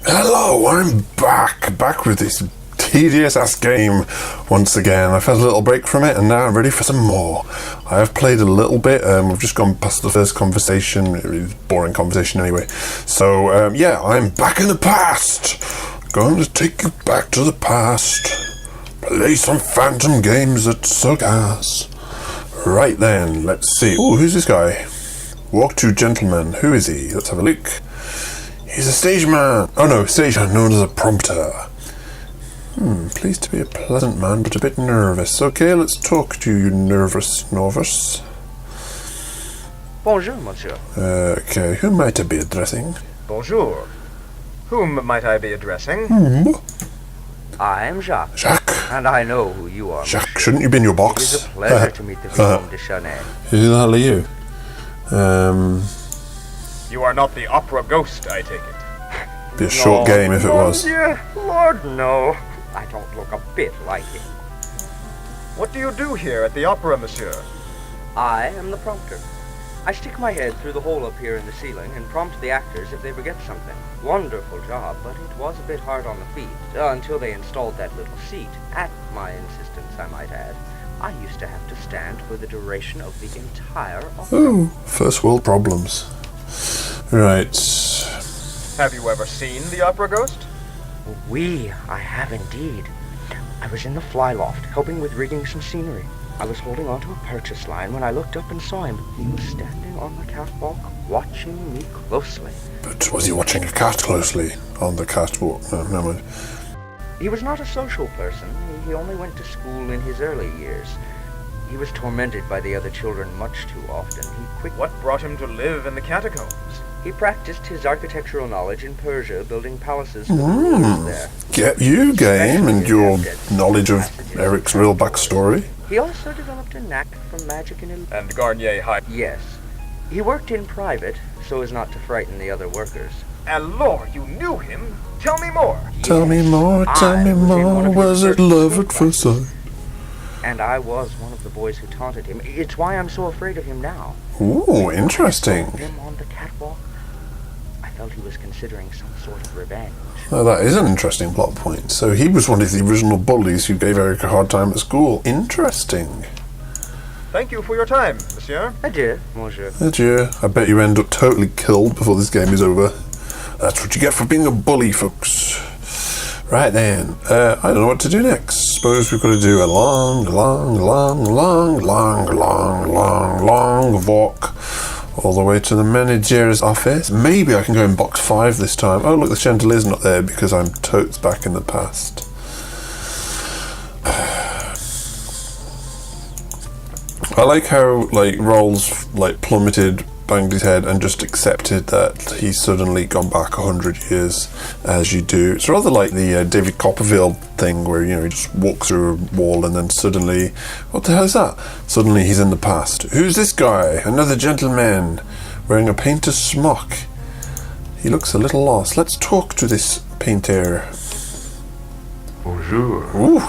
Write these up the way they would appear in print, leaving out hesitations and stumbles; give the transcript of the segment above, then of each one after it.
Hello, I'm back with this tedious-ass game once again. I've had a little break from it and now I'm ready for some more. I have played a little bit, we've just gone past the first conversation, it was a boring conversation anyway. So, yeah, I'm back in the past. Going to take you back to the past. Play some phantom games at Degas. Right then, let's see. Oh, who's this guy? Walk to gentleman. Who is he? Let's have a look. He's a stage man. Oh no, stage man known as a prompter. Pleased to be a pleasant man, but a bit nervous. Okay, let's talk to you, nervous novice. Bonjour, monsieur. Okay, who might I be addressing? Bonjour. Whom might I be addressing? I am Jacques. Jacques. And I know who you are. Jacques, shouldn't you be in your box? It is a pleasure to meet the Vicomte de Chanel. Who the hell are you? You are not the opera ghost, I take it. Be a short game if it was. Dear Lord, no. I don't look a bit like him. What do you do here at the opera, monsieur? I am the prompter. I stick my head through the hole up here in the ceiling and prompt the actors if they forget something. Wonderful job, but it was a bit hard on the feet, until they installed that little seat. At my insistence, I might add. I used to have to stand for the duration of the entire opera. Ooh, first world problems. Right. Have you ever seen the opera ghost? Oui, I have indeed. I was in the fly loft, helping with rigging some scenery. I was holding onto a purchase line when I looked up and saw him. He was standing on the catwalk, watching me closely. But was he watching a cat closely on the catwalk? No, never mind. He was not a social person. He only went to school in his early years. He was tormented by the other children much too often. What brought him to live in the catacombs? He practiced his architectural knowledge in Persia, building palaces for the rulers there. Get you, game, and your knowledge of Eric's real backstory. He also developed a knack for magic and Garnier High. Yes. He worked in private, so as not to frighten the other workers. Alors, you knew him? Tell me more. Tell me more, tell me more. Was it love at first sight? And I was one of the boys who taunted him. It's why I'm so afraid of him now. Ooh, interesting. Him on the catwalk. I felt he was considering some sort of revenge. Oh, that is an interesting plot point. So he was one of the original bullies who gave Eric a hard time at school. Interesting. Thank you for your time, monsieur. Adieu, monsieur. Adieu. I bet you end up totally killed before this game is over. That's what you get for being a bully, folks. Right then, I don't know what to do next. Suppose we've got to do a long walk all the way to the manager's office. Maybe I can go in box 5 this time. Oh look, the chandelier's not there because I'm totes back in the past. I like how Raoul's plummeted, banged his head and just accepted that he's suddenly gone back 100 years, as you do. It's rather like the David Copperfield thing where, he just walks through a wall and then suddenly, what the hell is that? Suddenly he's in the past. Who's this guy? Another gentleman wearing a painter's smock. He looks a little lost. Let's talk to this painter. Bonjour. Ooh.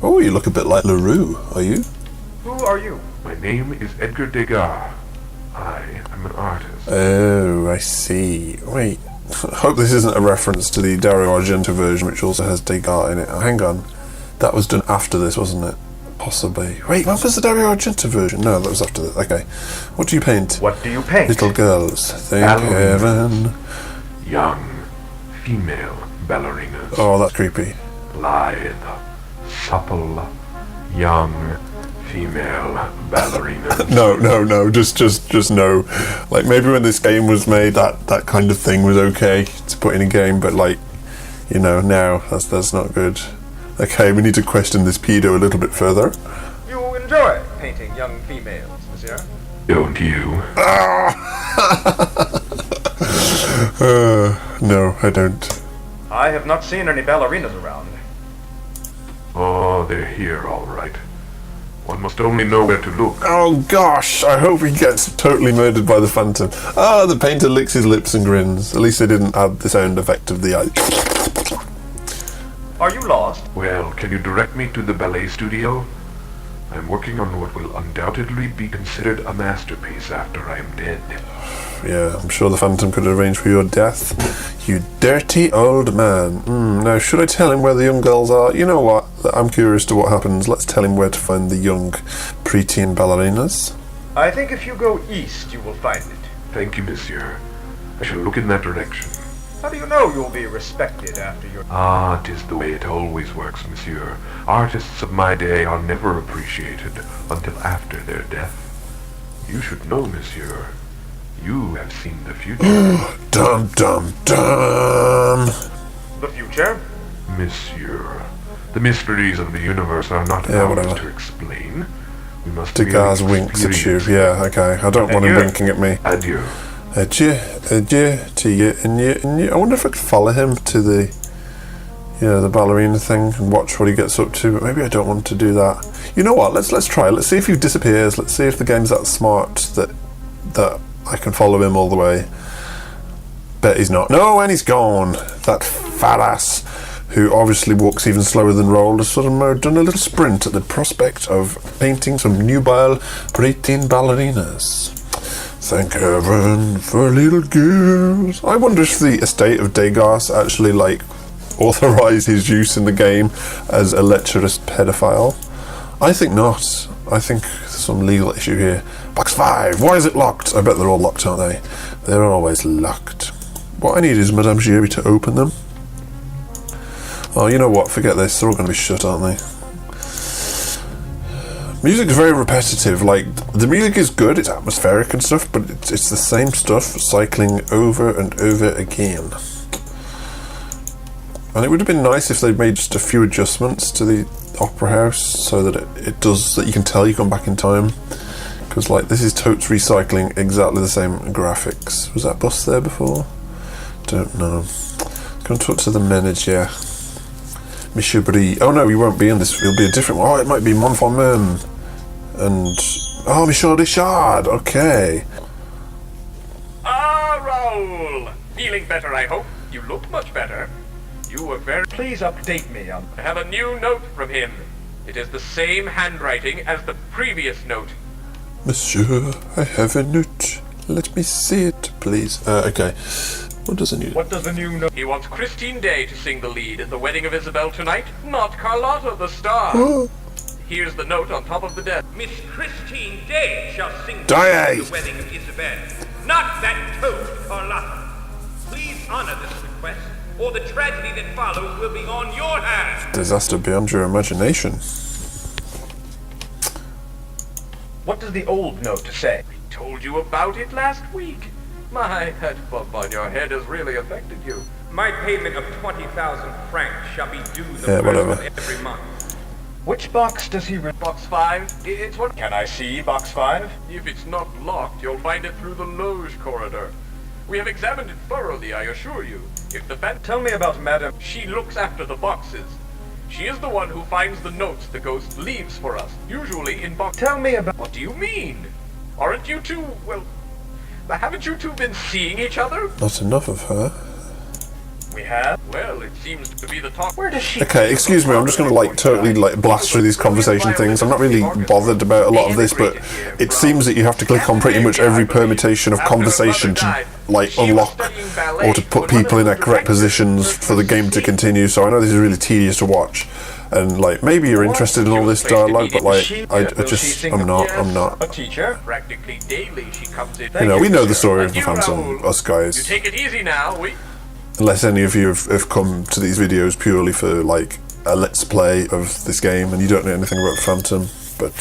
Oh, you look a bit like LaRue, are you? Who are you? My name is Edgar Degas. I am an artist. Oh, I see. Wait, I hope this isn't a reference to the Dario Argento version, which also has Degas in it. Oh, hang on. That was done after this, wasn't it? Possibly. Wait, what was the Dario Argento version? No, that was after this. Okay. What do you paint? What do you paint? Little girls. Thank heaven. Young, female ballerinas. Oh, that's creepy. Lithe, supple, young, female ballerinas. No, just no. Maybe when this game was made, that kind of thing was okay to put in a game, but now that's not good. Okay, we need to question this pedo a little bit further. You enjoy painting young females, monsieur? Don't you? No, I don't. I have not seen any ballerinas around. Oh, they're here, all right. One must only know where to look. Oh gosh, I hope he gets totally murdered by the Phantom. Ah, the painter licks his lips and grins. At least they didn't add the sound effect of the eye. Are you lost? Well, can you direct me to the ballet studio? I'm working on what will undoubtedly be considered a masterpiece after I am dead. Yeah, I'm sure the Phantom could arrange for your death. You dirty old man. Now, should I tell him where the young girls are? You know what? I'm curious to what happens. Let's tell him where to find the young preteen ballerinas. I think if you go east, you will find it. Thank you, monsieur. I shall look in that direction. How do you know you'll be respected after your... Ah, 'tis the way it always works, monsieur. Artists of my day are never appreciated until after their death. You should know, monsieur. You have seen the future. Dum dum dum. The future? Monsieur, the mysteries of the universe are not ours to explain. We must Degas winks at you. Yeah, okay. I don't want him winking at me. Adieu. Adieu, adieu to you and you and you. I wonder if I could follow him to the, the ballerina thing and watch what he gets up to. But maybe I don't want to do that. You know what? Let's try. Let's see if he disappears. Let's see if the game's that smart that I can follow him all the way. Bet he's not. No, and he's gone. That fat ass, who obviously walks even slower than Raoul, has sort of done a little sprint at the prospect of painting some nubile preteen ballerinas. Thank heaven for little girls. I wonder if the estate of Degas actually, authorised his use in the game as a lecherous pedophile. I think not. I think there's some legal issue here. Box 5, why is it locked? I bet they're all locked, aren't they? They're always locked. What I need is Madame Giry to open them. Oh, you know what? Forget this. They're all going to be shut, aren't they? Music's very repetitive. The music is good, it's atmospheric and stuff, but it's the same stuff cycling over and over again. And it would have been nice if they'd made just a few adjustments to the opera house so that it does, that you can tell you've gone back in time. Because, this is totes recycling exactly the same graphics. Was that bus there before? Don't know. Going to talk to the manager. Monsieur Brie. Oh no, he won't be in this. He'll be a different one. Oh, it might be Montfortman. And... Oh, Monsieur Richard. Okay. Ah, Raoul. Feeling better, I hope. You look much better. You were very... Please update me on... I have a new note from him. It is the same handwriting as the previous note. Monsieur, I have a note. Let me see it, please. Okay. What does the new note... He wants Christine Day to sing the lead at the wedding of Isabel tonight, not Carlotta the star. Oh. Here's the note on top of the desk. Miss Christine Day shall sing the wedding of Isabel, not that toast Carlotta. Please honor this request, or the tragedy that follows will be on your hands. Disaster beyond your imagination. What does the old note say? I told you about it last week. My, that bump on your head has really affected you. My payment of 20,000 francs shall be due the first of every month. Which box does he read? Box 5? It's what... Can I see box 5? If it's not locked, you'll find it through the loge corridor. We have examined it thoroughly, I assure you. If the Tell me about Madame... She looks after the boxes. She is the one who finds the notes the ghost leaves for us, usually in box... Tell me about... What do you mean? Aren't you two, well... Haven't you two been seeing each other? Not enough of her. We have? Well, it seems to be the talk... Where does she... Okay, excuse me, I'm just going to totally blast through these conversation things. I'm not really bothered about a lot of this, but it seems that you have to click on pretty much every permutation of conversation to unlock or to put people in their correct positions for the game to continue, so I know this is really tedious to watch. And maybe you're interested in all this dialogue, but I'm not. A teacher? Practically daily she comes in. We know the story of the Phantom, us guys. You take it easy now, Unless any of you have come to these videos purely for a let's play of this game and you don't know anything about Phantom, but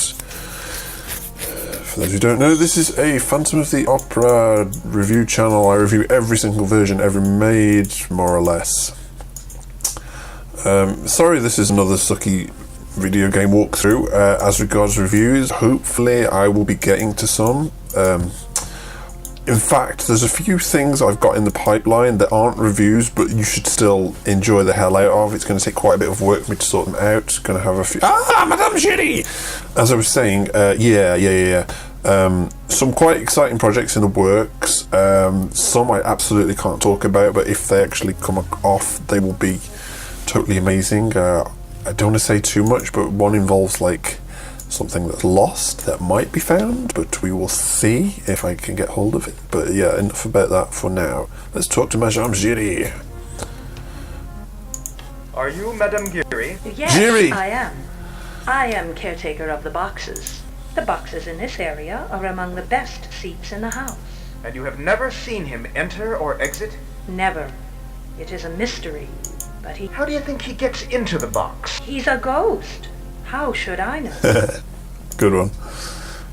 for those who don't know, this is a Phantom of the Opera review channel. I review every single version ever made, more or less. Sorry this is another sucky video game walkthrough. As regards reviews, hopefully I will be getting to some. In fact, there's a few things I've got in the pipeline that aren't reviews, but you should still enjoy the hell out of. It's going to take quite a bit of work for me to sort them out. Going to have a few... Madame Giry! As I was saying, some quite exciting projects in the works. Some I absolutely can't talk about, but if they actually come off, they will be totally amazing. I don't want to say too much, but one involves something that's lost that might be found, but we will see if I can get hold of it. But yeah, enough about that for now. Let's talk to Madame Giry. Are you Madame Giry? Yes, Giry! I am. I am caretaker of the boxes. The boxes in this area are among the best seats in the house. And you have never seen him enter or exit? Never. It is a mystery. But How do you think he gets into the box? he's a ghost. How should I know? Good one.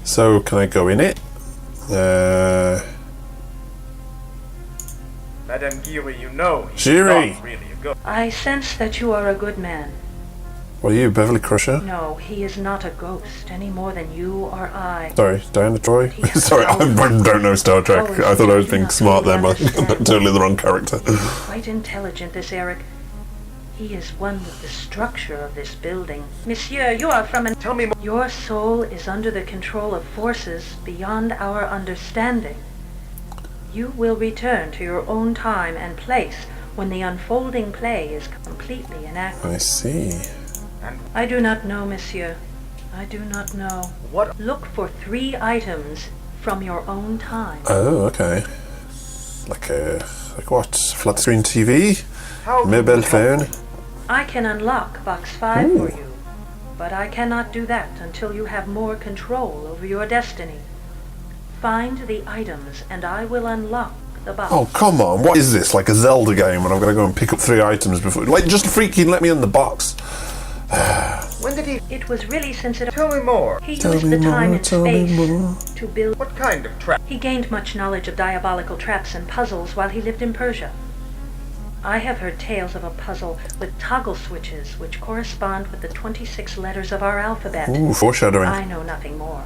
So, can I go in it? Madame Giry, you know he's Giry! not really a ghost. I sense that you are a good man. What are you, Beverly Crusher? No, he is not a ghost any more than you or I. Sorry, Diana Troy? Yes. Sorry, I don't know Star Trek. Oh, I thought I was being yeah, smart you then, but understand. totally the wrong character. Quite intelligent, this Eric. He is one with the structure of this building. Monsieur, you are from Tell me more. Your soul is under the control of forces beyond our understanding. You will return to your own time and place when the unfolding play is completely enacted. I see. I do not know, monsieur. I do not know. What? Look for 3 items from your own time. Oh, okay. Like what? Flat screen TV? How? Mobile phone? I can unlock box 5 Ooh. for you, but I cannot do that until you have more control over your destiny. Find the items and I will unlock the box. Oh, come on. What is this? Like a Zelda game and I've got to go and pick up 3 items before... Like, just freaking let me in the box. When did he... It was really since it... Tell me more. He Tell used me the time more, and tell me more. space to build... What kind of trap? He gained much knowledge of diabolical traps and puzzles while he lived in Persia. I have heard tales of a puzzle with toggle switches which correspond with the 26 letters of our alphabet. Ooh, foreshadowing. I know nothing more.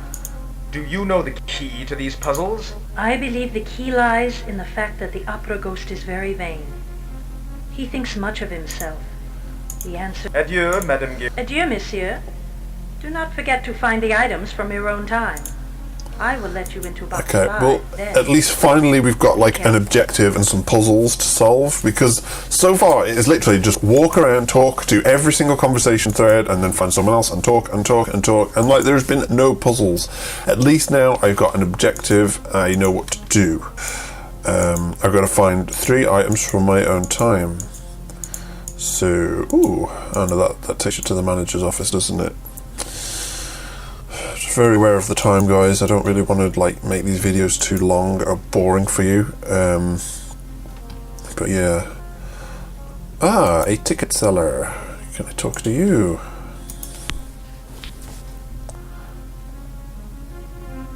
Do you know the key to these puzzles? I believe the key lies in the fact that the opera ghost is very vain. He thinks much of himself. The answer... Adieu, Madame Giry. Adieu, monsieur. Do not forget to find the items from your own time. I will let you into box Okay, 5 well, then. at least finally we've got like an objective and some puzzles to solve, because so far it is literally just walk around, talk to every single conversation thread and then find someone else and talk and talk and talk, and like there's been no puzzles. At least now I've got an objective, I know what to do. I've got to find 3 items from my own time. So, ooh, oh no, that takes you to the manager's office, doesn't it? Just very aware of the time, guys. I don't really want to like make these videos too long or boring for you. But yeah. Ah, a ticket seller. Can I talk to you?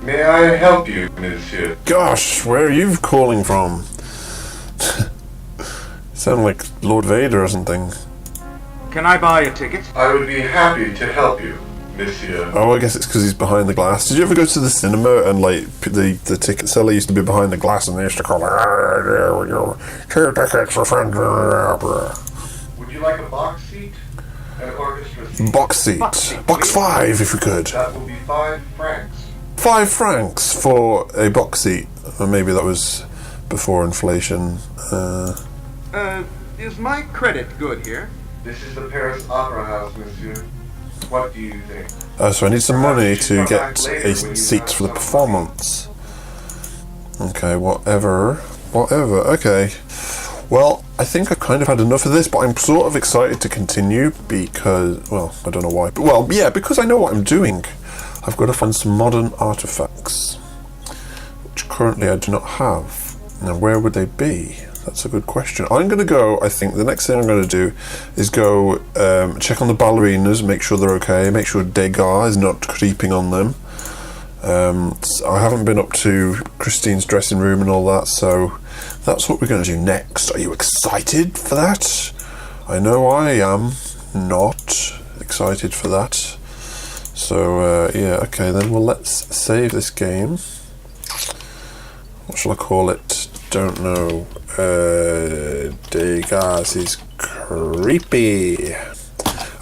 May I help you, monsieur? Gosh, where are you calling from? Sound like Lord Vader or something. Can I buy a ticket? I would be happy to help you, monsieur. Oh, I guess it's because he's behind the glass. Did you ever go to the cinema and like the ticket seller used to be behind the glass and they used to call like, 2 tickets for friends. Would you like a box seat? An orchestra seat? Box seat. Box 5 if we could. That will be 5 francs. 5 francs for a box seat. Or maybe that was before inflation. Is my credit good here? This is the Paris Opera House, monsieur. What do you think? So I need some money to get a seat for the performance. Okay, whatever. Okay. Well, I think I've kind of had enough of this, but I'm sort of excited to continue because, well, I don't know why. But, well, yeah, because I know what I'm doing. I've got to find some modern artifacts, which currently I do not have. Now, where would they be? That's a good question. I'm going to go, I think, the next thing I'm going to do is go check on the ballerinas, make sure they're okay, make sure Degas is not creeping on them. I haven't been up to Christine's dressing room and all that, so that's what we're going to do next. Are you excited for that? I know I am not excited for that. So, yeah, okay, then, well, let's save this game. What shall I call it? Don't know. Degas is creepy.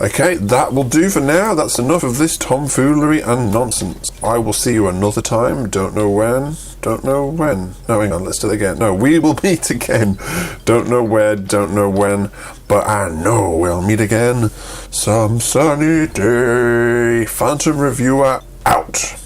Okay, that will do for now. That's enough of this tomfoolery and nonsense. I will see you another time. Don't know when. don't know when. No, hang on, let's do it again. No, we will meet again. Don't know where, don't know when, but I know we'll meet again some sunny day. Phantom Reviewer out.